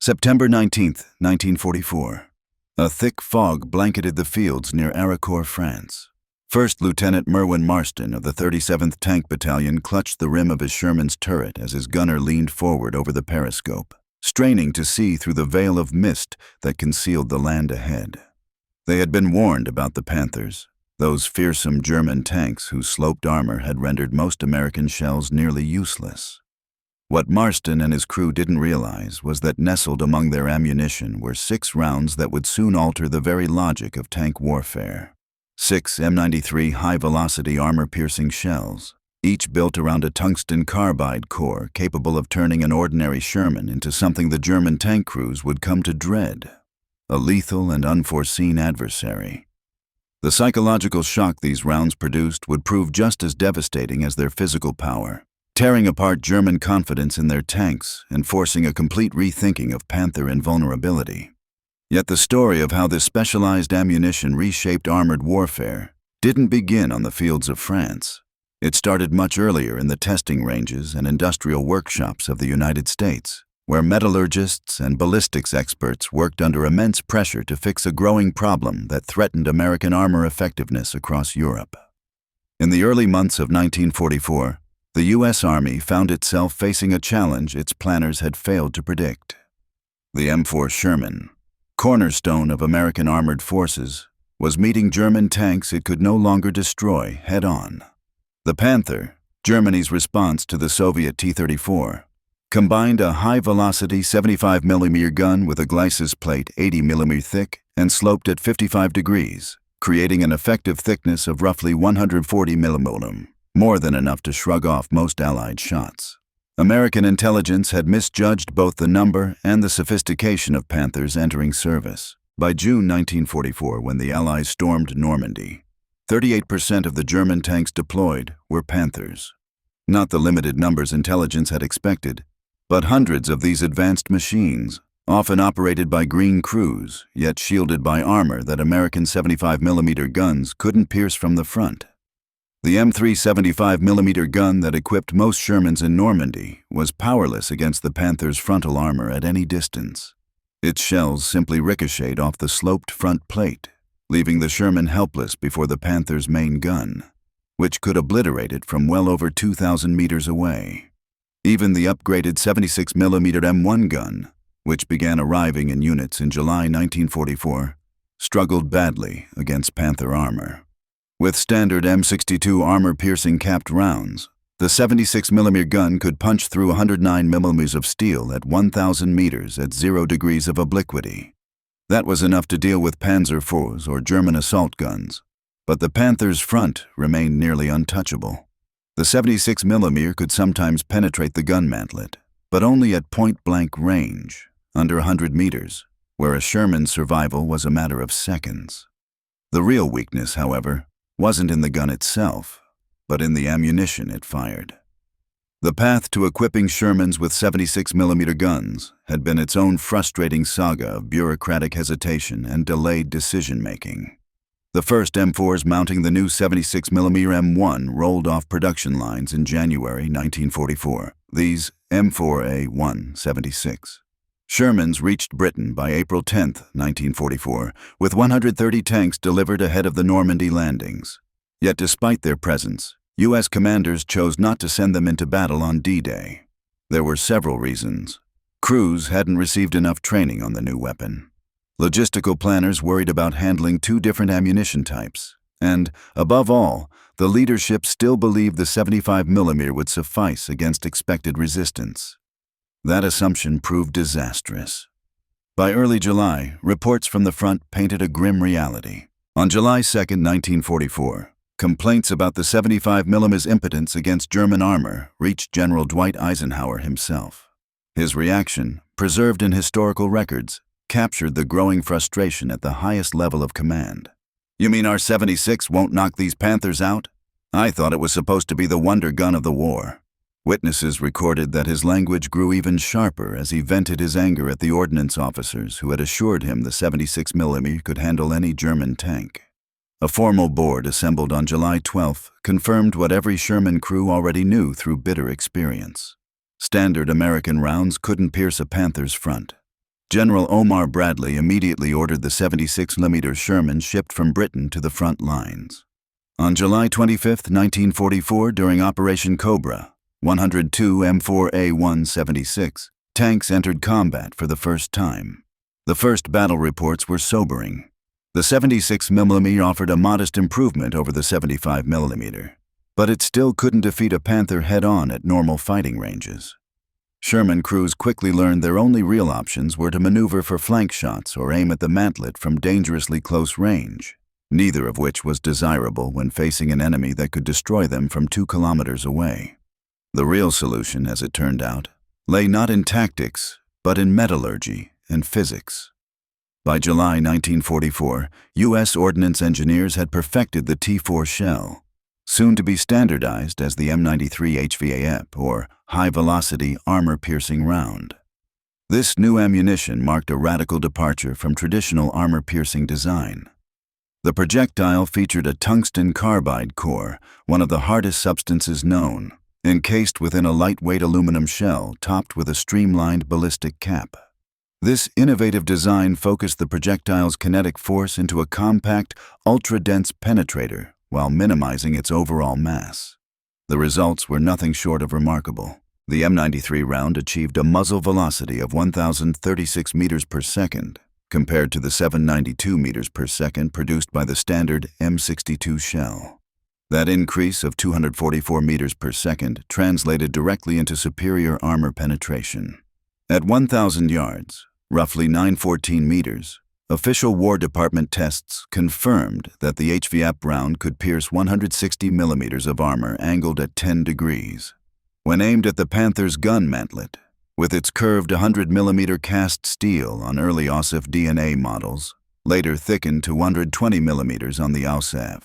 September 19, 1944. A thick fog blanketed the fields near Aracourt, France. First Lieutenant Merwin Marston of the 37th Tank Battalion clutched the rim of his Sherman's turret as his gunner leaned forward over the periscope, straining to see through the veil of mist that concealed the land ahead. They had been warned about the Panthers, those fearsome German tanks whose sloped armor had rendered most American shells nearly useless. What Marston and his crew didn't realize was that nestled among their ammunition were 6 rounds that would soon alter the very logic of tank warfare. 6 M93 high-velocity armor-piercing shells, each built around a tungsten carbide core capable of turning an ordinary Sherman into something the German tank crews would come to dread, a lethal and unforeseen adversary. The psychological shock these rounds produced would prove just as devastating as their physical power, tearing apart German confidence in their tanks and forcing a complete rethinking of Panther invulnerability. Yet the story of how this specialized ammunition reshaped armored warfare didn't begin on the fields of France. It started much earlier in the testing ranges and industrial workshops of the United States, where metallurgists and ballistics experts worked under immense pressure to fix a growing problem that threatened American armor effectiveness across Europe. In the early months of 1944, the U.S. Army found itself facing a challenge its planners had failed to predict. The M4 Sherman, cornerstone of American armored forces, was meeting German tanks it could no longer destroy head-on. The Panther, Germany's response to the Soviet T-34, combined a high-velocity 75mm gun with a Gleises plate 80mm thick and sloped at 55 degrees, creating an effective thickness of roughly 140mm. More than enough to shrug off most Allied shots. American intelligence had misjudged both the number and the sophistication of Panthers entering service. By June 1944, when the Allies stormed Normandy, 38% of the German tanks deployed were Panthers. Not the limited numbers intelligence had expected, but hundreds of these advanced machines, often operated by green crews, yet shielded by armor that American 75mm guns couldn't pierce from the front. The M3 75mm gun that equipped most Shermans in Normandy was powerless against the Panther's frontal armor at any distance. Its shells simply ricocheted off the sloped front plate, leaving the Sherman helpless before the Panther's main gun, which could obliterate it from well over 2,000 meters away. Even the upgraded 76mm M1 gun, which began arriving in units in July 1944, struggled badly against Panther armor. With standard M62 armor-piercing capped rounds, the 76mm gun could punch through 109mm of steel at 1,000 meters at 0 degrees of obliquity. That was enough to deal with Panzer IVs or German assault guns, but the Panther's front remained nearly untouchable. The 76mm could sometimes penetrate the gun mantlet, but only at point-blank range, under 100 meters, where a Sherman's survival was a matter of seconds. The real weakness, however, wasn't in the gun itself, but in the ammunition it fired. The path to equipping Shermans with 76mm guns had been its own frustrating saga of bureaucratic hesitation and delayed decision-making. The first M4s mounting the new 76mm M1 rolled off production lines in January 1944, these M4A176. Shermans reached Britain by April 10, 1944, with 130 tanks delivered ahead of the Normandy landings. Yet despite their presence, U.S. commanders chose not to send them into battle on D-Day. There were several reasons. Crews hadn't received enough training on the new weapon. Logistical planners worried about handling 2 different ammunition types. And, above all, the leadership still believed the 75mm would suffice against expected resistance. That assumption proved disastrous. By early July, reports from the front painted a grim reality. On July 2, 1944, complaints about the 75mm's impotence against German armor reached General Dwight Eisenhower himself. His reaction, preserved in historical records, captured the growing frustration at the highest level of command. "You mean our 76 won't knock these Panthers out? I thought it was supposed to be the wonder gun of the war." Witnesses recorded that his language grew even sharper as he vented his anger at the ordnance officers who had assured him the 76mm could handle any German tank. A formal board assembled on July 12 confirmed what every Sherman crew already knew through bitter experience. Standard American rounds couldn't pierce a Panther's front. General Omar Bradley immediately ordered the 76mm Sherman shipped from Britain to the front lines. On July 25, 1944, during Operation Cobra, 102 M4A176 tanks entered combat for the first time. The first battle reports were sobering. The 76mm offered a modest improvement over the 75mm, but it still couldn't defeat a Panther head-on at normal fighting ranges. Sherman crews quickly learned their only real options were to maneuver for flank shots or aim at the mantlet from dangerously close range, neither of which was desirable when facing an enemy that could destroy them from 2 kilometers away. The real solution, as it turned out, lay not in tactics, but in metallurgy and physics. By July 1944, U.S. ordnance engineers had perfected the T4 shell, soon to be standardized as the M93 HVAP, or high-velocity armor-piercing round. This new ammunition marked a radical departure from traditional armor-piercing design. The projectile featured a tungsten-carbide core, one of the hardest substances known, encased within a lightweight aluminum shell topped with a streamlined ballistic cap. This innovative design focused the projectile's kinetic force into a compact, ultra-dense penetrator while minimizing its overall mass. The results were nothing short of remarkable. The M93 round achieved a muzzle velocity of 1,036 meters per second, compared to the 792 meters per second produced by the standard M62 shell. That increase of 244 meters per second translated directly into superior armor penetration. At 1,000 yards, roughly 914 meters, official War Department tests confirmed that the HVAP round could pierce 160 millimeters of armor angled at 10 degrees. When aimed at the Panther's gun mantlet, with its curved 100mm cast steel on early OSIF DNA models, later thickened to 120mm on the AUSAV.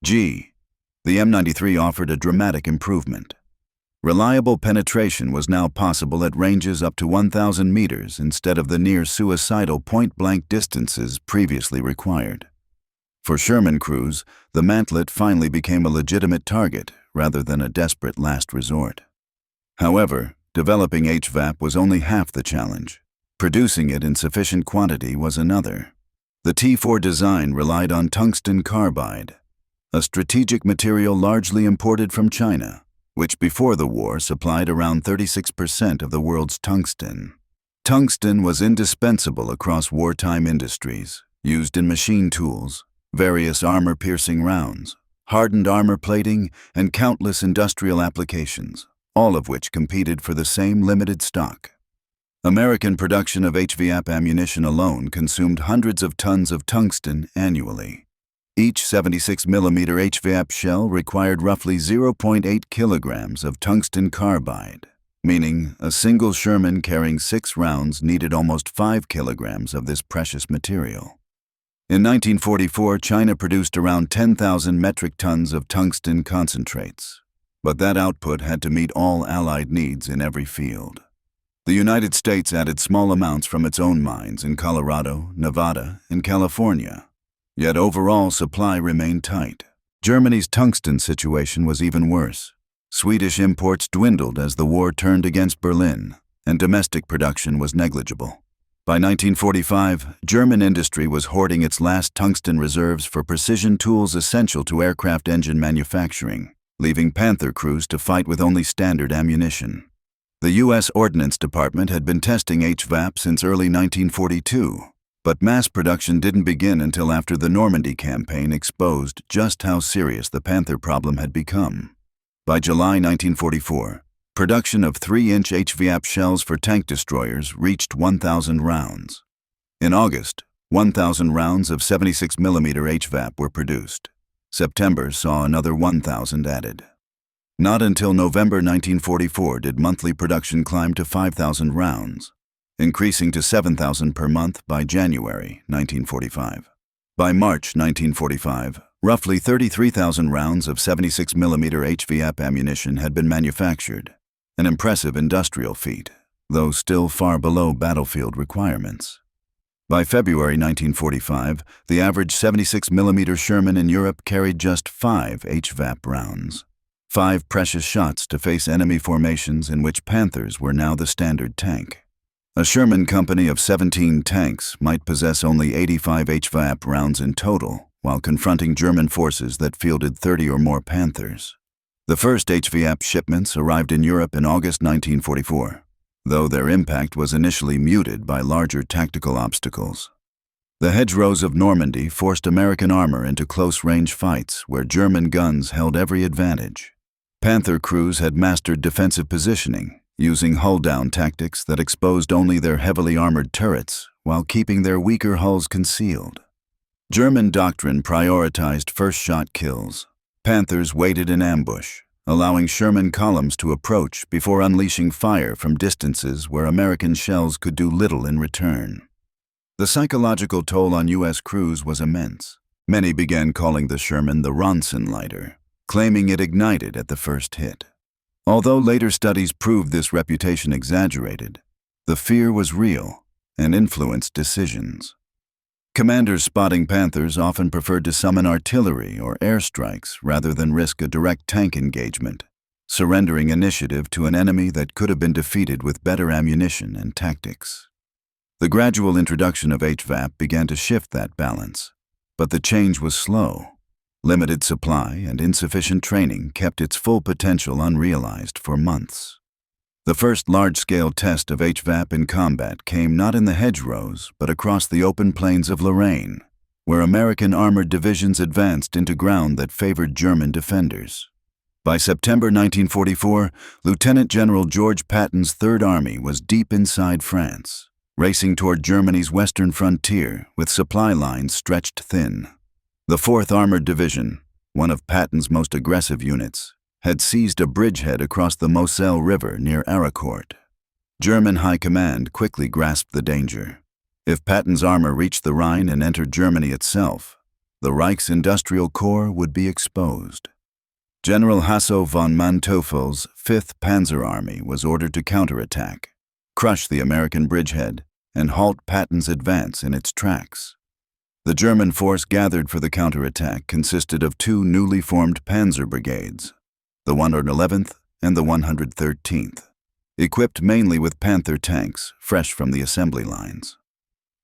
The M93 offered a dramatic improvement. Reliable penetration was now possible at ranges up to 1,000 meters instead of the near-suicidal point-blank distances previously required. For Sherman crews, the mantlet finally became a legitimate target rather than a desperate last resort. However, developing HVAP was only half the challenge. Producing it in sufficient quantity was another. The T4 design relied on tungsten carbide, a strategic material largely imported from China, which before the war supplied around 36% of the world's tungsten. Tungsten was indispensable across wartime industries, used in machine tools, various armor-piercing rounds, hardened armor plating, and countless industrial applications, all of which competed for the same limited stock. American production of HVAP ammunition alone consumed hundreds of tons of tungsten annually. Each 76mm HVAP shell required roughly 0.8 kilograms of tungsten carbide, meaning a single Sherman carrying 6 rounds needed almost 5 kilograms of this precious material. In 1944, China produced around 10,000 metric tons of tungsten concentrates, but that output had to meet all Allied needs in every field. The United States added small amounts from its own mines in Colorado, Nevada, and California. Yet overall supply remained tight. Germany's tungsten situation was even worse. Swedish imports dwindled as the war turned against Berlin, and domestic production was negligible. By 1945, German industry was hoarding its last tungsten reserves for precision tools essential to aircraft engine manufacturing, leaving Panther crews to fight with only standard ammunition. The U.S. Ordnance Department had been testing HVAP since early 1942. But mass production didn't begin until after the Normandy campaign exposed just how serious the Panther problem had become. By July 1944, production of 3-inch HVAP shells for tank destroyers reached 1,000 rounds. In August, 1,000 rounds of 76mm HVAP were produced. September saw another 1,000 added. Not until November 1944 did monthly production climb to 5,000 rounds, increasing to 7,000 per month by January 1945. By March 1945, roughly 33,000 rounds of 76mm HVAP ammunition had been manufactured, an impressive industrial feat, though still far below battlefield requirements. By February 1945, the average 76mm Sherman in Europe carried just 5 HVAP rounds, 5 precious shots to face enemy formations in which Panthers were now the standard tank. A Sherman company of 17 tanks might possess only 85 HVAP rounds in total, while confronting German forces that fielded 30 or more Panthers. The first HVAP shipments arrived in Europe in August 1944, though their impact was initially muted by larger tactical obstacles. The hedgerows of Normandy forced American armor into close-range fights where German guns held every advantage. Panther crews had mastered defensive positioning, using hull-down tactics that exposed only their heavily armored turrets while keeping their weaker hulls concealed. German doctrine prioritized first-shot kills. Panthers waited in ambush, allowing Sherman columns to approach before unleashing fire from distances where American shells could do little in return. The psychological toll on U.S. crews was immense. Many began calling the Sherman the Ronson lighter, claiming it ignited at the first hit. Although later studies proved this reputation exaggerated, the fear was real and influenced decisions. Commanders spotting Panthers often preferred to summon artillery or airstrikes rather than risk a direct tank engagement, surrendering initiative to an enemy that could have been defeated with better ammunition and tactics. The gradual introduction of HVAP began to shift that balance, but the change was slow. Limited supply and insufficient training kept its full potential unrealized for months. The first large-scale test of HVAP in combat came not in the hedgerows, but across the open plains of Lorraine, where American armored divisions advanced into ground that favored German defenders. By September 1944, Lieutenant General George Patton's Third Army was deep inside France, racing toward Germany's western frontier with supply lines stretched thin. The 4th Armored Division, one of Patton's most aggressive units, had seized a bridgehead across the Moselle River near Aracourt. German High Command quickly grasped the danger. If Patton's armor reached the Rhine and entered Germany itself, the Reich's industrial core would be exposed. General Hasso von Manteuffel's 5th Panzer Army was ordered to counterattack, crush the American bridgehead, and halt Patton's advance in its tracks. The German force gathered for the counterattack consisted of 2 newly formed Panzer brigades, the 111th and the 113th, equipped mainly with Panther tanks fresh from the assembly lines.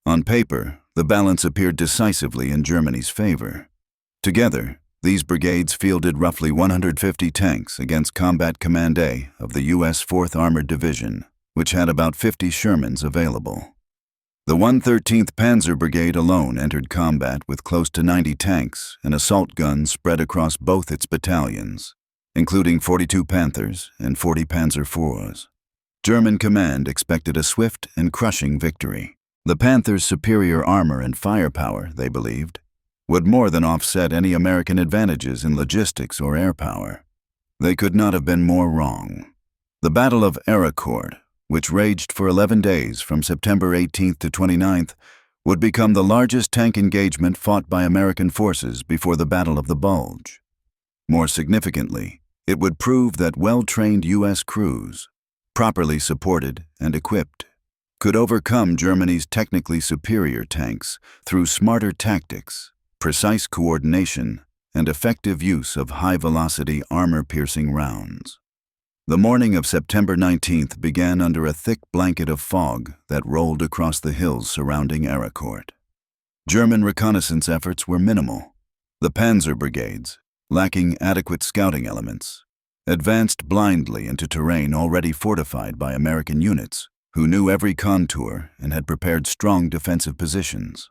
On paper, the balance appeared decisively in Germany's favor. Together, these brigades fielded roughly 150 tanks against Combat Command A of the U.S. 4th Armored Division, which had about 50 Shermans available. The 113th Panzer Brigade alone entered combat with close to 90 tanks and assault guns spread across both its battalions, including 42 Panthers and 40 Panzer IVs. German command expected a swift and crushing victory. The Panthers' superior armor and firepower, they believed, would more than offset any American advantages in logistics or air power. They could not have been more wrong. The Battle of Aracourt, which raged for 11 days from September 18th to 29th, would become the largest tank engagement fought by American forces before the Battle of the Bulge. More significantly, it would prove that well-trained U.S. crews, properly supported and equipped, could overcome Germany's technically superior tanks through smarter tactics, precise coordination, and effective use of high-velocity armor-piercing rounds. The morning of September 19th began under a thick blanket of fog that rolled across the hills surrounding Aracourt. German reconnaissance efforts were minimal. The Panzer brigades, lacking adequate scouting elements, advanced blindly into terrain already fortified by American units, who knew every contour and had prepared strong defensive positions.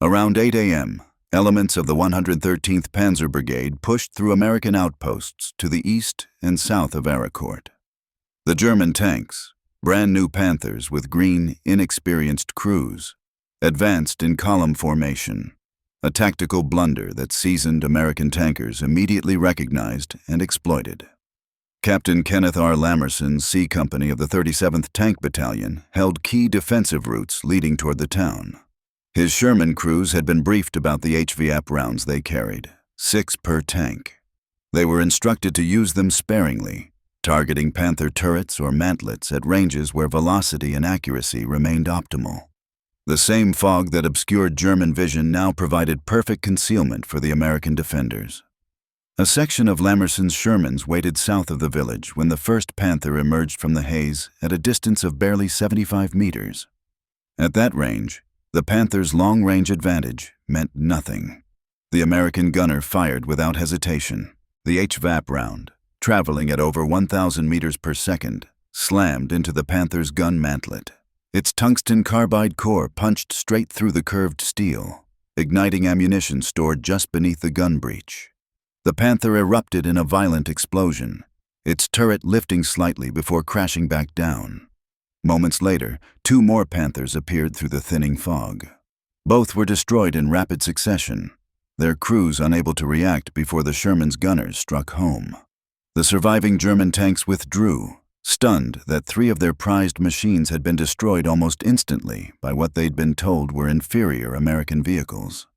Around 8 a.m., elements of the 113th Panzer Brigade pushed through American outposts to the east and south of Aracourt. The German tanks, brand new Panthers with green, inexperienced crews, advanced in column formation, a tactical blunder that seasoned American tankers immediately recognized and exploited. Captain Kenneth R. Lamerson's C Company of the 37th Tank Battalion held key defensive routes leading toward the town. His Sherman crews had been briefed about the HVAP rounds they carried, 6 per tank. They were instructed to use them sparingly, targeting Panther turrets or mantlets at ranges where velocity and accuracy remained optimal. The same fog that obscured German vision now provided perfect concealment for the American defenders. A section of Lamerson's Shermans waited south of the village when the first Panther emerged from the haze at a distance of barely 75 meters. At that range, the Panther's long-range advantage meant nothing. The American gunner fired without hesitation. The HVAP round, traveling at over 1,000 meters per second, slammed into the Panther's gun mantlet. Its tungsten carbide core punched straight through the curved steel, igniting ammunition stored just beneath the gun breech. The Panther erupted in a violent explosion, its turret lifting slightly before crashing back down. Moments later, 2 more Panthers appeared through the thinning fog. Both were destroyed in rapid succession, their crews unable to react before the Sherman's gunners struck home. The surviving German tanks withdrew, stunned that 3 of their prized machines had been destroyed almost instantly by what they'd been told were inferior American vehicles.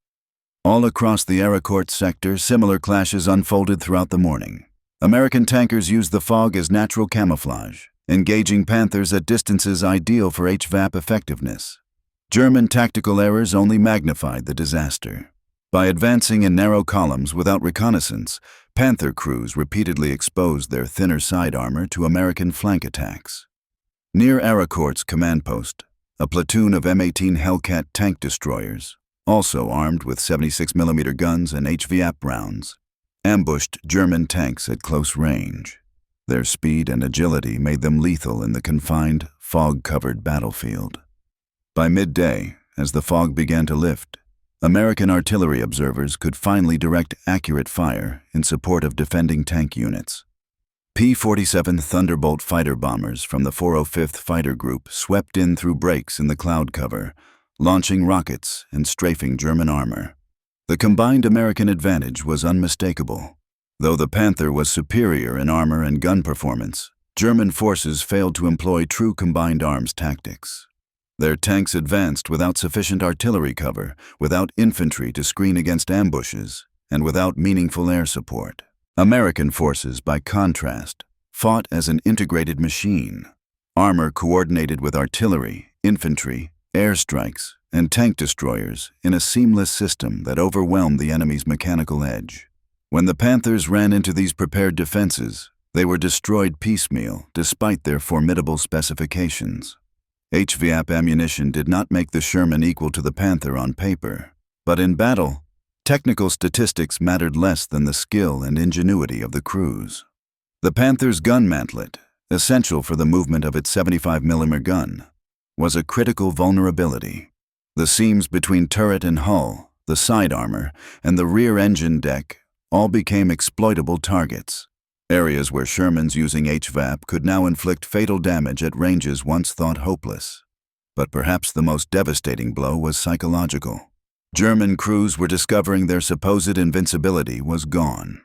All across the Aracourt sector, similar clashes unfolded throughout the morning. American tankers used the fog as natural camouflage, engaging Panthers at distances ideal for HVAP effectiveness. German tactical errors only magnified the disaster. By advancing in narrow columns without reconnaissance, Panther crews repeatedly exposed their thinner side armor to American flank attacks. Near Aracourt's command post, a platoon of M18 Hellcat tank destroyers, also armed with 76mm guns and HVAP rounds, ambushed German tanks at close range. Their speed and agility made them lethal in the confined, fog-covered battlefield. By midday, as the fog began to lift, American artillery observers could finally direct accurate fire in support of defending tank units. P-47 Thunderbolt fighter bombers from the 405th Fighter Group swept in through breaks in the cloud cover, launching rockets and strafing German armor. The combined American advantage was unmistakable. Though the Panther was superior in armor and gun performance, German forces failed to employ true combined arms tactics. Their tanks advanced without sufficient artillery cover, without infantry to screen against ambushes, and without meaningful air support. American forces, by contrast, fought as an integrated machine. Armor coordinated with artillery, infantry, airstrikes, and tank destroyers in a seamless system that overwhelmed the enemy's mechanical edge. When the Panthers ran into these prepared defenses, they were destroyed piecemeal despite their formidable specifications. HVAP ammunition did not make the Sherman equal to the Panther on paper, but in battle, technical statistics mattered less than the skill and ingenuity of the crews. The Panther's gun mantlet, essential for the movement of its 75mm gun, was a critical vulnerability. The seams between turret and hull, the side armor, and the rear engine deck all became exploitable targets. Areas where Shermans using HVAP could now inflict fatal damage at ranges once thought hopeless. But perhaps the most devastating blow was psychological. German crews were discovering their supposed invincibility was gone.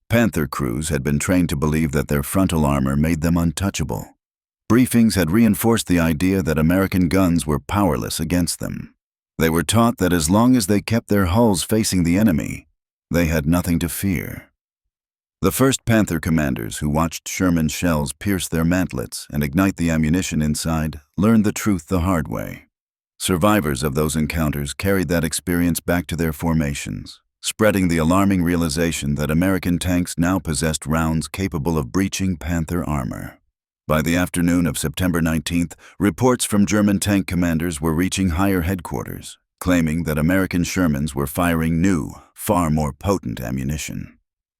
Panther crews had been trained to believe that their frontal armor made them untouchable. Briefings had reinforced the idea that American guns were powerless against them. They were taught that as long as they kept their hulls facing the enemy, they had nothing to fear. The first Panther commanders who watched Sherman shells pierce their mantlets and ignite the ammunition inside learned the truth the hard way. Survivors of those encounters carried that experience back to their formations, spreading the alarming realization that American tanks now possessed rounds capable of breaching Panther armor. By the afternoon of September 19th, reports from German tank commanders were reaching higher headquarters, claiming that American Shermans were firing new, far more potent ammunition.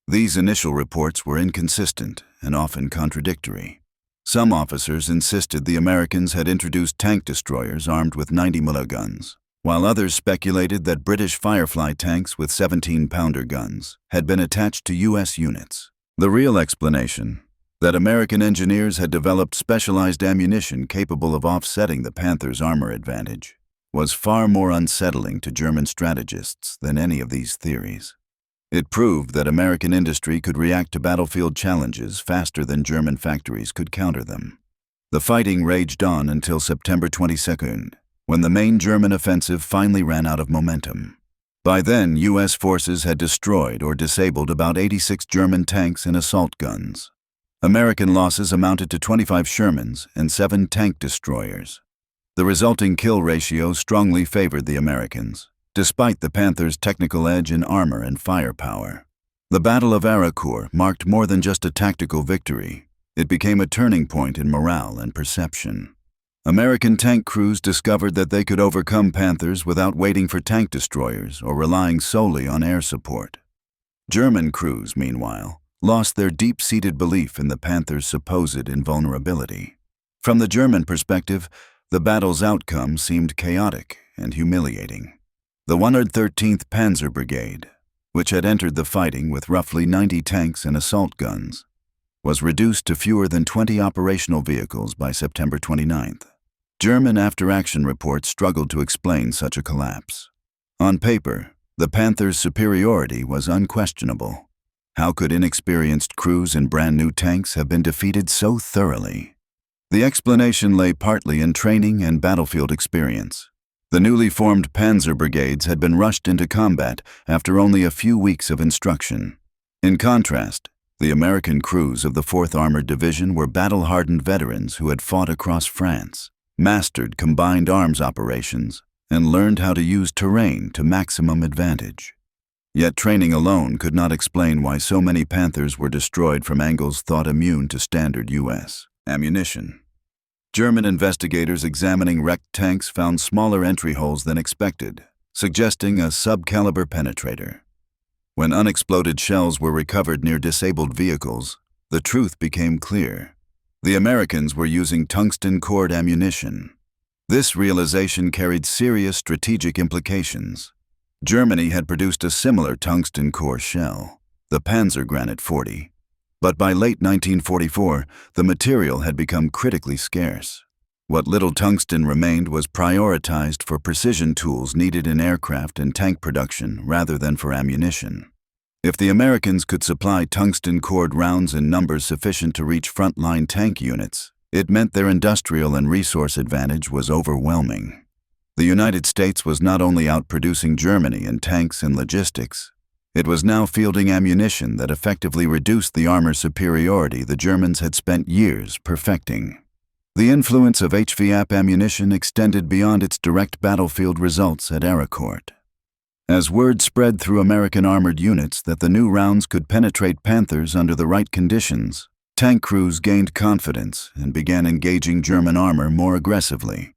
These initial reports were inconsistent and often contradictory. Some officers insisted the Americans had introduced tank destroyers armed with 90mm guns, while others speculated that British Firefly tanks with 17-pounder guns had been attached to U.S. units. The real explanation, that American engineers had developed specialized ammunition capable of offsetting the Panther's armor advantage, was far more unsettling to German strategists than any of these theories. It proved that American industry could react to battlefield challenges faster than German factories could counter them. The fighting raged on until September 22nd, when the main German offensive finally ran out of momentum. By then, U.S. forces had destroyed or disabled about 86 German tanks and assault guns. American losses amounted to 25 Shermans and 7 tank destroyers. The resulting kill ratio strongly favored the Americans, despite the Panthers' technical edge in armor and firepower. The Battle of Aracourt marked more than just a tactical victory. It became a turning point in morale and perception. American tank crews discovered that they could overcome Panthers without waiting for tank destroyers or relying solely on air support. German crews, meanwhile, lost their deep-seated belief in the Panthers' supposed invulnerability. From the German perspective, the battle's outcome seemed chaotic and humiliating. The 113th Panzer Brigade, which had entered the fighting with roughly 90 tanks and assault guns, was reduced to fewer than 20 operational vehicles by September 29th. German after-action reports struggled to explain such a collapse. On paper, the Panthers' superiority was unquestionable. How could inexperienced crews in brand-new tanks have been defeated so thoroughly? The explanation lay partly in training and battlefield experience. The newly formed Panzer brigades had been rushed into combat after only a few weeks of instruction. In contrast, the American crews of the 4th Armored Division were battle-hardened veterans who had fought across France, mastered combined arms operations, and learned how to use terrain to maximum advantage. Yet training alone could not explain why so many Panthers were destroyed from angles thought immune to standard U.S. ammunition. German investigators examining wrecked tanks found smaller entry holes than expected, suggesting a subcaliber penetrator. When unexploded shells were recovered near disabled vehicles, the truth became clear. The Americans were using tungsten-cored ammunition. This realization carried serious strategic implications. Germany had produced a similar tungsten-core shell, the Panzergranate 40, but by late 1944, the material had become critically scarce. What little tungsten remained was prioritized for precision tools needed in aircraft and tank production rather than for ammunition. If the Americans could supply tungsten-cored rounds in numbers sufficient to reach frontline tank units, it meant their industrial and resource advantage was overwhelming. The United States was not only outproducing Germany in tanks and logistics, it was now fielding ammunition that effectively reduced the armor superiority the Germans had spent years perfecting. The influence of HVAP ammunition extended beyond its direct battlefield results at Aracourt. As word spread through American armored units that the new rounds could penetrate Panthers under the right conditions, tank crews gained confidence and began engaging German armor more aggressively.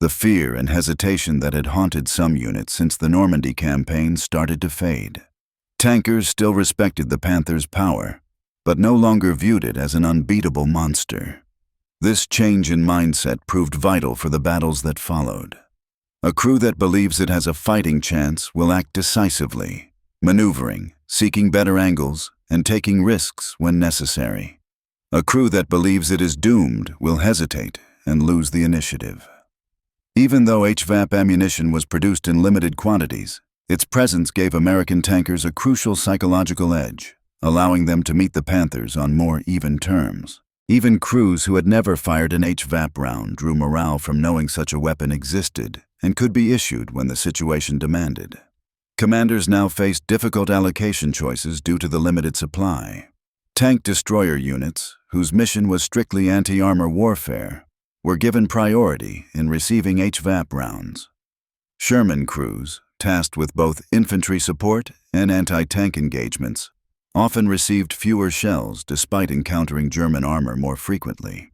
The fear and hesitation that had haunted some units since the Normandy campaign started to fade. Tankers still respected the Panthers' power, but no longer viewed it as an unbeatable monster. This change in mindset proved vital for the battles that followed. A crew that believes it has a fighting chance will act decisively, maneuvering, seeking better angles, and taking risks when necessary. A crew that believes it is doomed will hesitate and lose the initiative. Even though HVAP ammunition was produced in limited quantities, its presence gave American tankers a crucial psychological edge, allowing them to meet the Panthers on more even terms. Even crews who had never fired an HVAP round drew morale from knowing such a weapon existed and could be issued when the situation demanded. Commanders now faced difficult allocation choices due to the limited supply. Tank destroyer units, whose mission was strictly anti-armor warfare, were given priority in receiving HVAP rounds. Sherman crews, tasked with both infantry support and anti-tank engagements, often received fewer shells despite encountering German armor more frequently.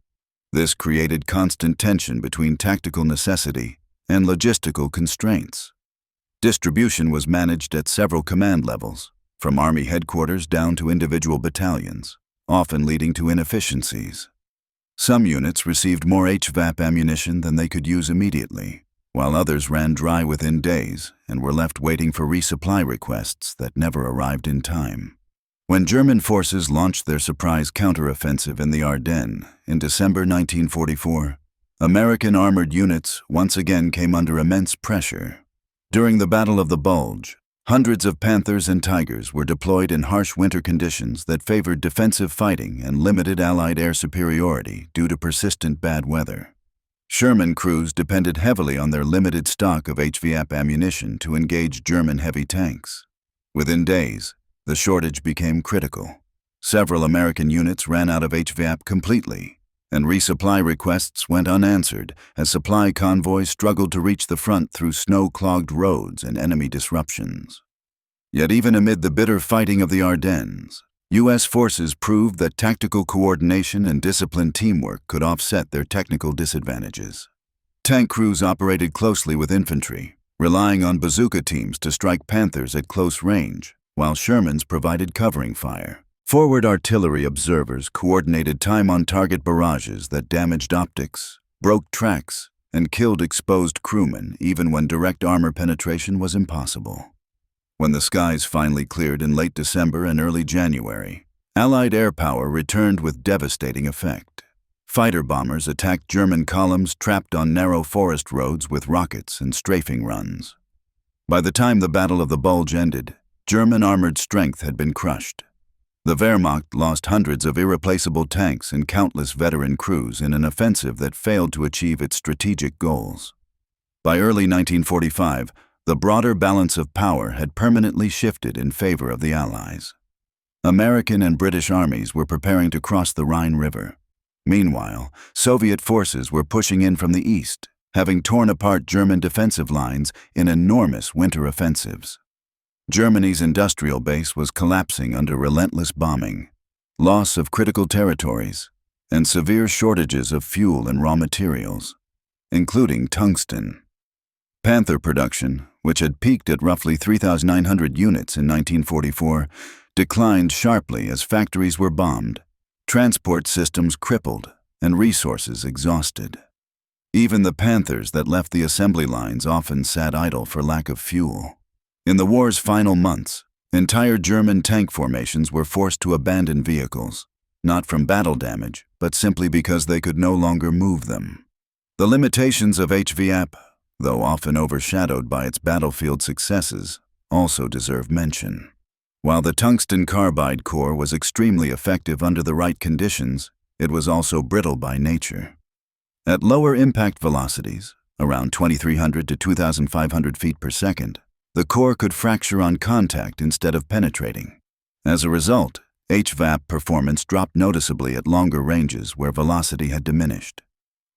This created constant tension between tactical necessity and logistical constraints. Distribution was managed at several command levels, from Army headquarters down to individual battalions, often leading to inefficiencies. Some units received more HVAP ammunition than they could use immediately, while others ran dry within days and were left waiting for resupply requests that never arrived in time. When German forces launched their surprise counteroffensive in the Ardennes in December 1944, American armored units once again came under immense pressure. During the Battle of the Bulge, hundreds of Panthers and Tigers were deployed in harsh winter conditions that favored defensive fighting and limited Allied air superiority due to persistent bad weather. Sherman crews depended heavily on their limited stock of HVAP ammunition to engage German heavy tanks. Within days, the shortage became critical. Several American units ran out of HVAP completely, and resupply requests went unanswered as supply convoys struggled to reach the front through snow-clogged roads and enemy disruptions. Yet even amid the bitter fighting of the Ardennes, U.S. forces proved that tactical coordination and disciplined teamwork could offset their technical disadvantages. Tank crews operated closely with infantry, relying on bazooka teams to strike Panthers at close range, while Shermans provided covering fire. Forward artillery observers coordinated time-on-target barrages that damaged optics, broke tracks, and killed exposed crewmen even when direct armor penetration was impossible. When the skies finally cleared in late December and early January, Allied air power returned with devastating effect. Fighter bombers attacked German columns trapped on narrow forest roads with rockets and strafing runs. By the time the Battle of the Bulge ended, German armored strength had been crushed. The Wehrmacht lost hundreds of irreplaceable tanks and countless veteran crews in an offensive that failed to achieve its strategic goals. By early 1945, the broader balance of power had permanently shifted in favor of the Allies. American and British armies were preparing to cross the Rhine River. Meanwhile, Soviet forces were pushing in from the east, having torn apart German defensive lines in enormous winter offensives. Germany's industrial base was collapsing under relentless bombing, loss of critical territories, and severe shortages of fuel and raw materials, including tungsten. Panther production, which had peaked at roughly 3,900 units in 1944, declined sharply as factories were bombed, transport systems crippled, and resources exhausted. Even the Panthers that left the assembly lines often sat idle for lack of fuel. In the war's final months, entire German tank formations were forced to abandon vehicles, not from battle damage, but simply because they could no longer move them. The limitations of HVAP, though often overshadowed by its battlefield successes, also deserve mention. While the tungsten-carbide core was extremely effective under the right conditions, it was also brittle by nature. At lower impact velocities, around 2,300 to 2,500 feet per second, the core could fracture on contact instead of penetrating. As a result, HVAP performance dropped noticeably at longer ranges where velocity had diminished.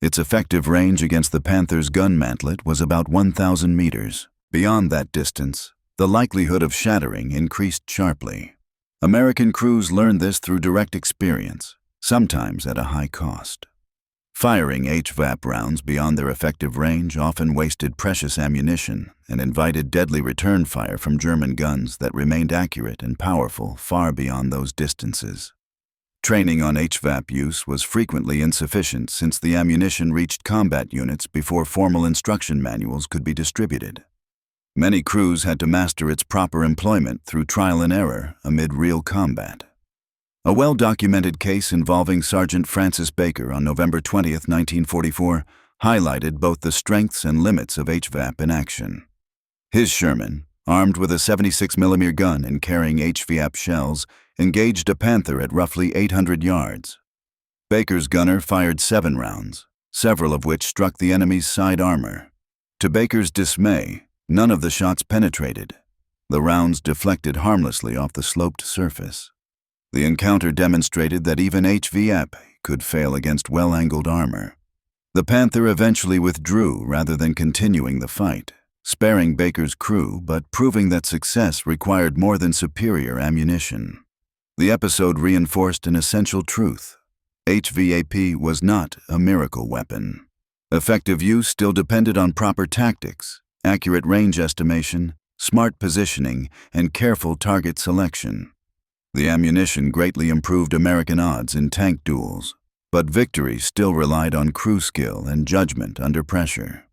Its effective range against the Panther's gun mantlet was about 1,000 meters. Beyond that distance, the likelihood of shattering increased sharply. American crews learned this through direct experience, sometimes at a high cost. Firing HVAP rounds beyond their effective range often wasted precious ammunition and invited deadly return fire from German guns that remained accurate and powerful far beyond those distances. Training on HVAP use was frequently insufficient since the ammunition reached combat units before formal instruction manuals could be distributed. Many crews had to master its proper employment through trial and error amid real combat. A well-documented case involving Sergeant Francis Baker on November 20, 1944, highlighted both the strengths and limits of HVAP in action. His Sherman, armed with a 76mm gun and carrying HVAP shells, engaged a Panther at roughly 800 yards. Baker's gunner fired 7 rounds, several of which struck the enemy's side armor. To Baker's dismay, none of the shots penetrated. The rounds deflected harmlessly off the sloped surface. The encounter demonstrated that even HVAP could fail against well-angled armor. The Panther eventually withdrew rather than continuing the fight, sparing Baker's crew but proving that success required more than superior ammunition. The episode reinforced an essential truth. HVAP was not a miracle weapon. Effective use still depended on proper tactics, accurate range estimation, smart positioning, and careful target selection. The ammunition greatly improved American odds in tank duels, but victory still relied on crew skill and judgment under pressure.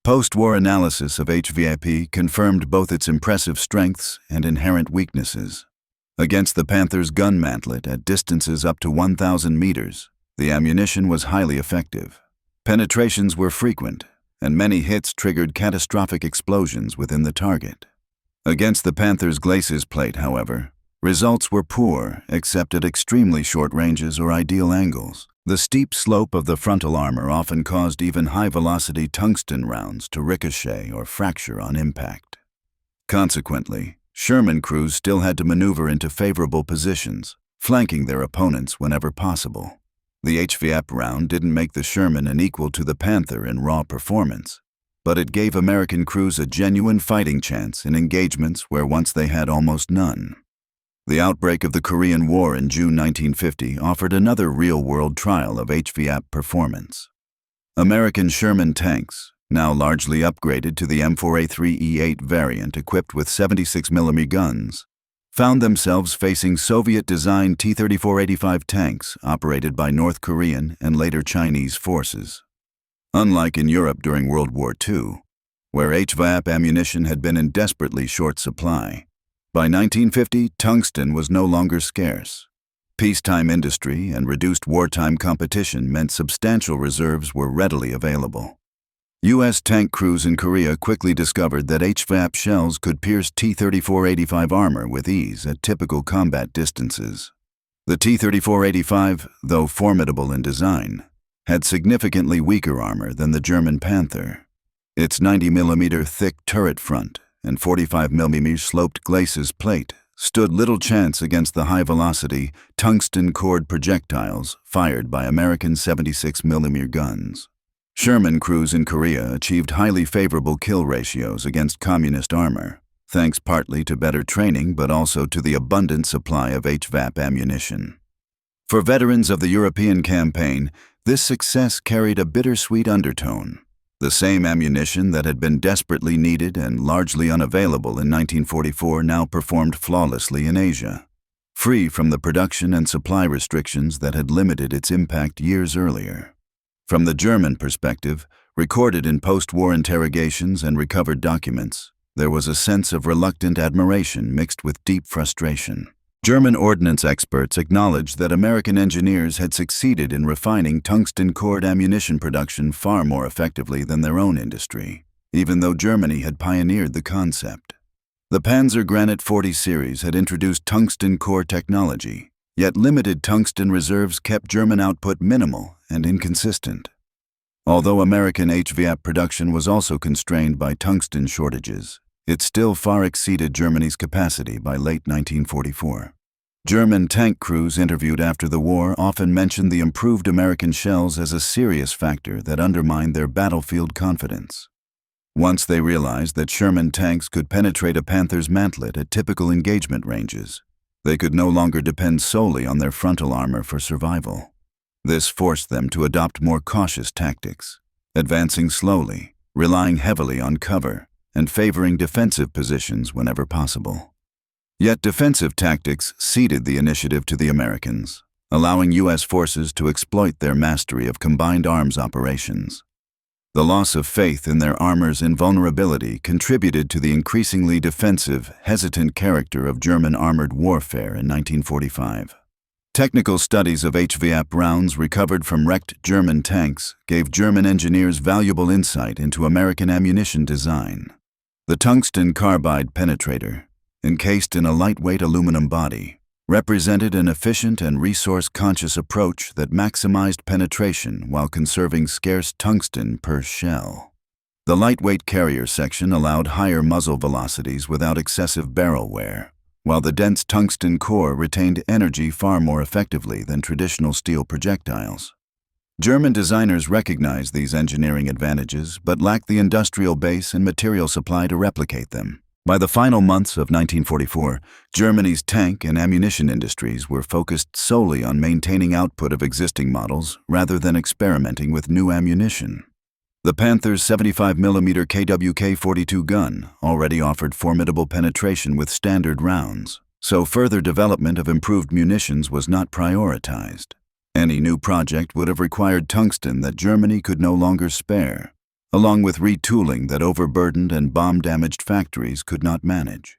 Post-war analysis of HVAP confirmed both its impressive strengths and inherent weaknesses. Against the Panther's gun mantlet at distances up to 1,000 meters, the ammunition was highly effective. Penetrations were frequent, and many hits triggered catastrophic explosions within the target. Against the Panther's glacis plate, however, results were poor except at extremely short ranges or ideal angles. The steep slope of the frontal armor often caused even high-velocity tungsten rounds to ricochet or fracture on impact. Consequently, Sherman crews still had to maneuver into favorable positions, flanking their opponents whenever possible. The HVAP round didn't make the Sherman an equal to the Panther in raw performance, but it gave American crews a genuine fighting chance in engagements where once they had almost none. The outbreak of the Korean War in June 1950 offered another real-world trial of HVAP performance. American Sherman tanks, now largely upgraded to the M4A3E8 variant equipped with 76mm guns, found themselves facing Soviet-designed T-34-85 tanks operated by North Korean and later Chinese forces. Unlike in Europe during World War II, where HVAP ammunition had been in desperately short supply, by 1950 tungsten was no longer scarce. Peacetime industry and reduced wartime competition meant substantial reserves were readily available. U.S. tank crews in Korea quickly discovered that HVAP shells could pierce T-34-85 armor with ease at typical combat distances. The T-34-85, though formidable in design, had significantly weaker armor than the German Panther. Its 90mm thick turret front and 45mm sloped glacis plate stood little chance against the high-velocity, tungsten-cored projectiles fired by American 76mm guns. Sherman crews in Korea achieved highly favorable kill ratios against communist armor, thanks partly to better training but also to the abundant supply of HVAP ammunition. For veterans of the European campaign, this success carried a bittersweet undertone. The same ammunition that had been desperately needed and largely unavailable in 1944 now performed flawlessly in Asia, free from the production and supply restrictions that had limited its impact years earlier. From the German perspective, recorded in post-war interrogations and recovered documents, there was a sense of reluctant admiration mixed with deep frustration. German ordnance experts acknowledged that American engineers had succeeded in refining tungsten-cored ammunition production far more effectively than their own industry, even though Germany had pioneered the concept. The Panzer Granit 40 series had introduced tungsten-core technology, yet limited tungsten reserves kept German output minimal and inconsistent. Although American HVAP production was also constrained by tungsten shortages, it still far exceeded Germany's capacity by late 1944. German tank crews interviewed after the war often mentioned the improved American shells as a serious factor that undermined their battlefield confidence. Once they realized that Sherman tanks could penetrate a Panther's mantlet at typical engagement ranges, they could no longer depend solely on their frontal armor for survival. This forced them to adopt more cautious tactics, advancing slowly, relying heavily on cover, and favoring defensive positions whenever possible. Yet defensive tactics ceded the initiative to the Americans, allowing U.S. forces to exploit their mastery of combined arms operations. The loss of faith in their armor's invulnerability contributed to the increasingly defensive, hesitant character of German armored warfare in 1945. Technical studies of HVAP rounds recovered from wrecked German tanks gave German engineers valuable insight into American ammunition design. The tungsten carbide penetrator, encased in a lightweight aluminum body, represented an efficient and resource-conscious approach that maximized penetration while conserving scarce tungsten per shell. The lightweight carrier section allowed higher muzzle velocities without excessive barrel wear, while the dense tungsten core retained energy far more effectively than traditional steel projectiles. German designers recognized these engineering advantages but lacked the industrial base and material supply to replicate them. By the final months of 1944, Germany's tank and ammunition industries were focused solely on maintaining output of existing models rather than experimenting with new ammunition. The Panther's 75mm KWK-42 gun already offered formidable penetration with standard rounds, so further development of improved munitions was not prioritized. Any new project would have required tungsten that Germany could no longer spare, along with retooling that overburdened and bomb-damaged factories could not manage.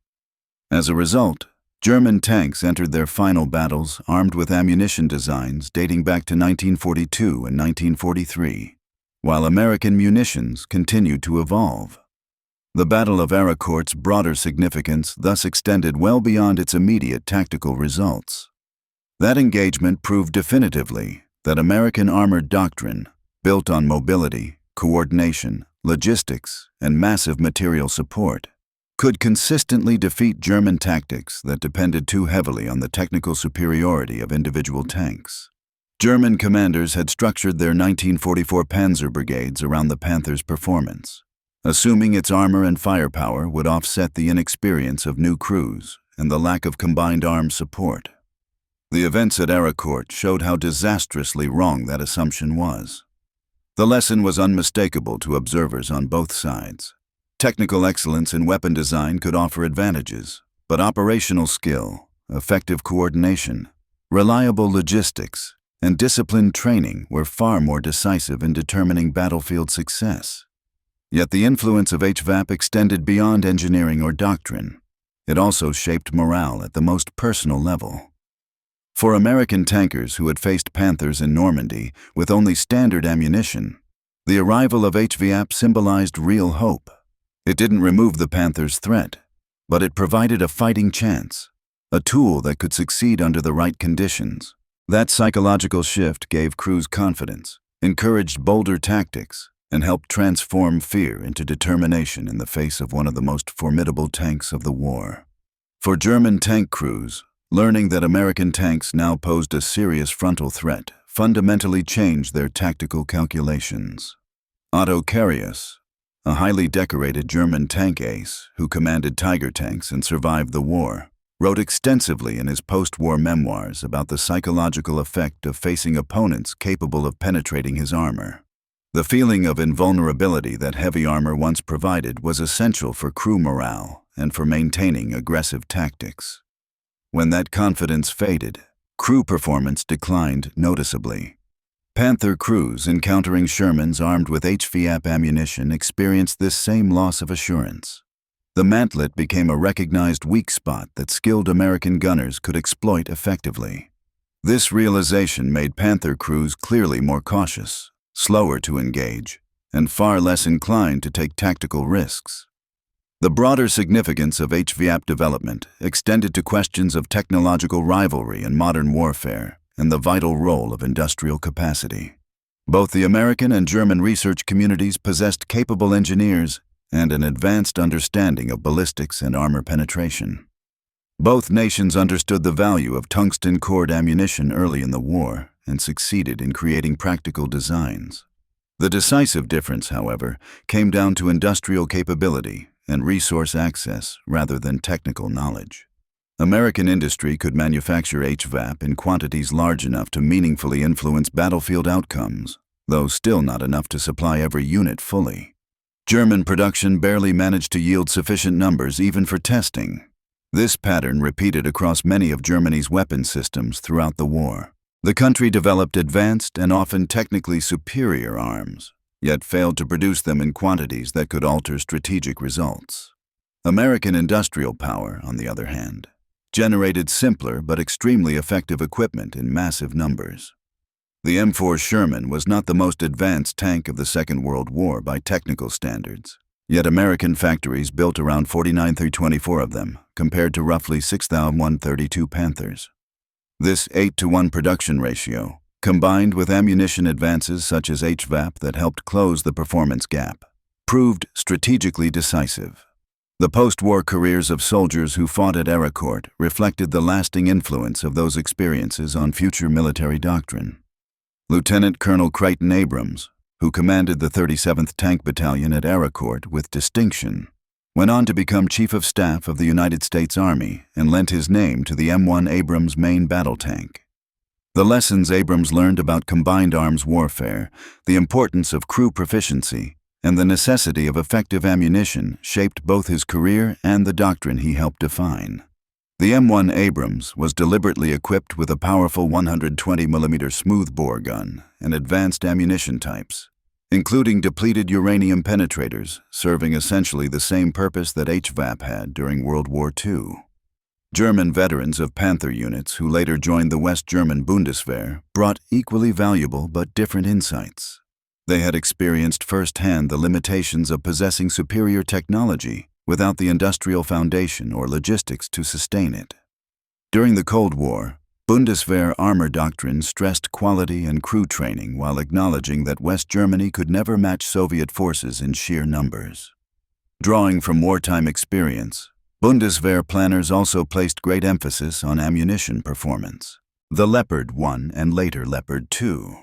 As a result, German tanks entered their final battles armed with ammunition designs dating back to 1942 and 1943, while American munitions continued to evolve. The Battle of Aracourt's broader significance thus extended well beyond its immediate tactical results. That engagement proved definitively that American armored doctrine, built on mobility, coordination, logistics, and massive material support, could consistently defeat German tactics that depended too heavily on the technical superiority of individual tanks. German commanders had structured their 1944 Panzer brigades around the Panthers' performance, assuming its armor and firepower would offset the inexperience of new crews and the lack of combined arms support. The events at Aracourt showed how disastrously wrong that assumption was. The lesson was unmistakable to observers on both sides. Technical excellence in weapon design could offer advantages, but operational skill, effective coordination, reliable logistics, and disciplined training were far more decisive in determining battlefield success. Yet the influence of HVAP extended beyond engineering or doctrine. It also shaped morale at the most personal level. For American tankers who had faced Panthers in Normandy with only standard ammunition, the arrival of HVAP symbolized real hope. It didn't remove the Panthers' threat, but it provided a fighting chance, a tool that could succeed under the right conditions. That psychological shift gave crews confidence, encouraged bolder tactics, and helped transform fear into determination in the face of one of the most formidable tanks of the war. For German tank crews, learning that American tanks now posed a serious frontal threat fundamentally changed their tactical calculations. Otto Carius, a highly decorated German tank ace who commanded Tiger tanks and survived the war, wrote extensively in his post-war memoirs about the psychological effect of facing opponents capable of penetrating his armor. The feeling of invulnerability that heavy armor once provided was essential for crew morale and for maintaining aggressive tactics. When that confidence faded, crew performance declined noticeably. Panther crews encountering Shermans armed with HVAP ammunition experienced this same loss of assurance. The mantlet became a recognized weak spot that skilled American gunners could exploit effectively. This realization made Panther crews clearly more cautious, slower to engage, and far less inclined to take tactical risks. The broader significance of HVAP development extended to questions of technological rivalry in modern warfare and the vital role of industrial capacity. Both the American and German research communities possessed capable engineers and an advanced understanding of ballistics and armor penetration. Both nations understood the value of tungsten-cored ammunition early in the war and succeeded in creating practical designs. The decisive difference, however, came down to industrial capability and resource access rather than technical knowledge. American industry could manufacture HVAP in quantities large enough to meaningfully influence battlefield outcomes, though still not enough to supply every unit fully. German production barely managed to yield sufficient numbers even for testing. This pattern repeated across many of Germany's weapon systems throughout the war. The country developed advanced and often technically superior arms, yet failed to produce them in quantities that could alter strategic results. American industrial power, on the other hand, generated simpler but extremely effective equipment in massive numbers. The M4 Sherman was not the most advanced tank of the Second World War by technical standards, yet American factories built around 4,924 of them, compared to roughly 6,132 Panthers. This 8-to-1 production ratio, combined with ammunition advances such as HVAP that helped close the performance gap, proved strategically decisive. The post-war careers of soldiers who fought at Aracourt reflected the lasting influence of those experiences on future military doctrine. Lieutenant Colonel Crichton Abrams, who commanded the 37th Tank Battalion at Aracourt with distinction, went on to become Chief of Staff of the United States Army and lent his name to the M1 Abrams main battle tank. The lessons Abrams learned about combined arms warfare, the importance of crew proficiency, and the necessity of effective ammunition shaped both his career and the doctrine he helped define. The M1 Abrams was deliberately equipped with a powerful 120mm smoothbore gun and advanced ammunition types, including depleted uranium penetrators, serving essentially the same purpose that HVAP had during World War II. German veterans of Panther units who later joined the West German Bundeswehr brought equally valuable but different insights. They had experienced firsthand the limitations of possessing superior technology without the industrial foundation or logistics to sustain it. During the Cold War, Bundeswehr armor doctrine stressed quality and crew training while acknowledging that West Germany could never match Soviet forces in sheer numbers. Drawing from wartime experience, Bundeswehr planners also placed great emphasis on ammunition performance. The Leopard 1 and later Leopard 2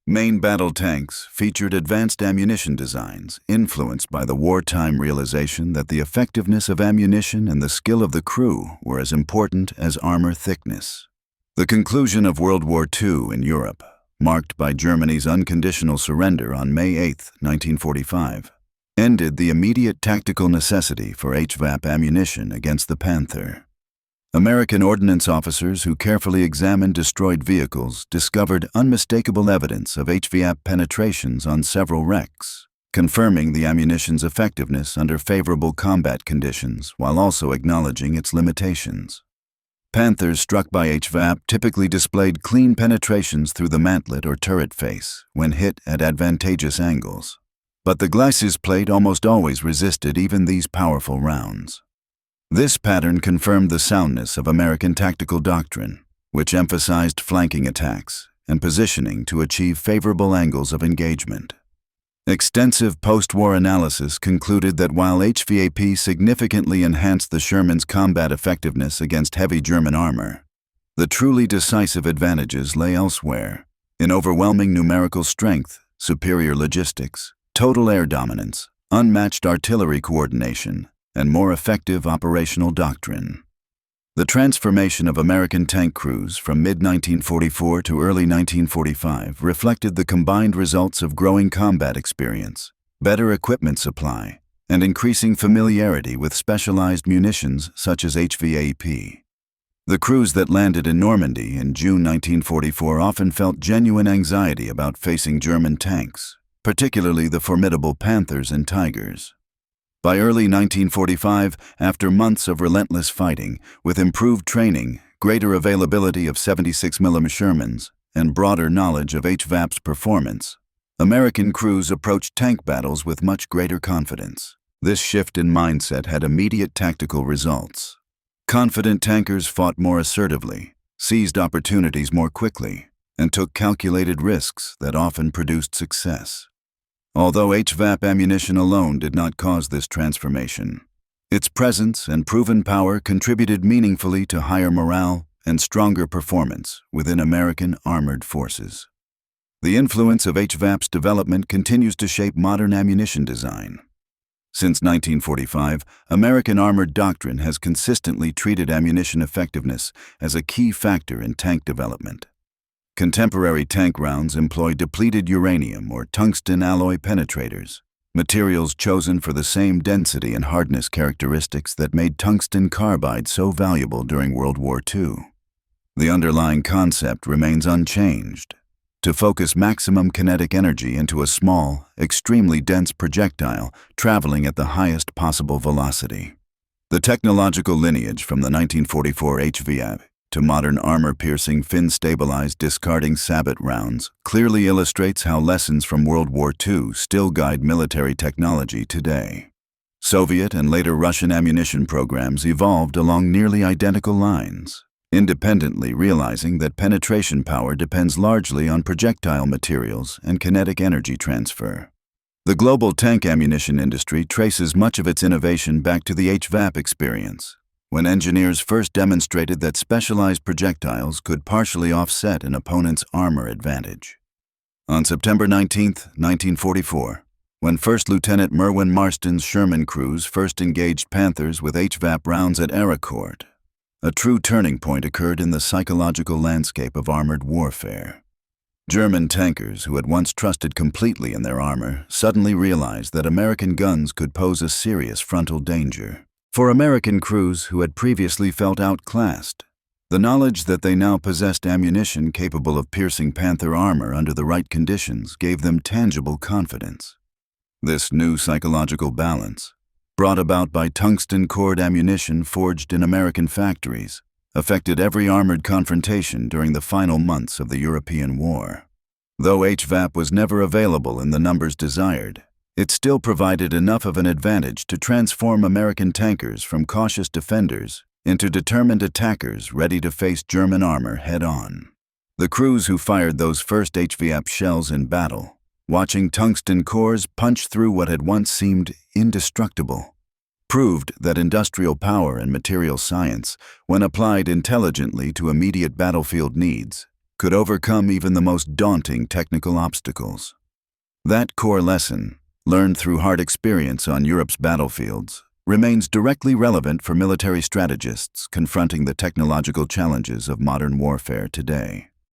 Main battle tanks featured advanced ammunition designs influenced by the wartime realization that the effectiveness of ammunition and the skill of the crew were as important as armor thickness. The conclusion of World War II in Europe, marked by Germany's unconditional surrender on May 8, 1945, ended the immediate tactical necessity for HVAP ammunition against the Panther. American ordnance officers who carefully examined destroyed vehicles discovered unmistakable evidence of HVAP penetrations on several wrecks, confirming the ammunition's effectiveness under favorable combat conditions while also acknowledging its limitations. Panthers struck by HVAP typically displayed clean penetrations through the mantlet or turret face when hit at advantageous angles, but the glacis plate almost always resisted even these powerful rounds. This pattern confirmed the soundness of American tactical doctrine, which emphasized flanking attacks and positioning to achieve favorable angles of engagement. Extensive post-war analysis concluded that while HVAP significantly enhanced the Sherman's combat effectiveness against heavy German armor, the truly decisive advantages lay elsewhere, in overwhelming numerical strength, superior logistics, total air dominance, unmatched artillery coordination, and more effective operational doctrine. The transformation of American tank crews from mid-1944 to early 1945 reflected the combined results of growing combat experience, better equipment supply, and increasing familiarity with specialized munitions such as HVAP. The crews that landed in Normandy in June 1944 often felt genuine anxiety about facing German tanks, particularly the formidable Panthers and Tigers. By early 1945, after months of relentless fighting, with improved training, greater availability of 76mm Shermans, and broader knowledge of HVAP's performance, American crews approached tank battles with much greater confidence. This shift in mindset had immediate tactical results. Confident tankers fought more assertively, seized opportunities more quickly, and took calculated risks that often produced success. Although HVAP ammunition alone did not cause this transformation, its presence and proven power contributed meaningfully to higher morale and stronger performance within American armored forces. The influence of HVAP's development continues to shape modern ammunition design. Since 1945, American armored doctrine has consistently treated ammunition effectiveness as a key factor in tank development. Contemporary tank rounds employ depleted uranium or tungsten alloy penetrators, materials chosen for the same density and hardness characteristics that made tungsten carbide so valuable during World War II. The underlying concept remains unchanged: to focus maximum kinetic energy into a small, extremely dense projectile traveling at the highest possible velocity. The technological lineage from the 1944 HVAP to modern armor-piercing, fin-stabilized, discarding sabot rounds clearly illustrates how lessons from World War II still guide military technology today. Soviet and later Russian ammunition programs evolved along nearly identical lines, independently realizing that penetration power depends largely on projectile materials and kinetic energy transfer. The global tank ammunition industry traces much of its innovation back to the HVAP experience, when engineers first demonstrated that specialized projectiles could partially offset an opponent's armor advantage. On September 19, 1944, when First Lieutenant Merwin Marston's Sherman crews first engaged Panthers with HVAP rounds at Aracourt, a true turning point occurred in the psychological landscape of armored warfare. German tankers who had once trusted completely in their armor suddenly realized that American guns could pose a serious frontal danger. For American crews who had previously felt outclassed, the knowledge that they now possessed ammunition capable of piercing Panther armor under the right conditions gave them tangible confidence. This new psychological balance, brought about by tungsten-cored ammunition forged in American factories, affected every armored confrontation during the final months of the European War. Though HVAP was never available in the numbers desired, it still provided enough of an advantage to transform American tankers from cautious defenders into determined attackers ready to face German armor head-on. The crews who fired those first HVAP shells in battle, watching tungsten cores punch through what had once seemed indestructible, proved that industrial power and material science, when applied intelligently to immediate battlefield needs, could overcome even the most daunting technical obstacles. That core lesson, learned through hard experience on Europe's battlefields, remains directly relevant for military strategists confronting the technological challenges of modern warfare today.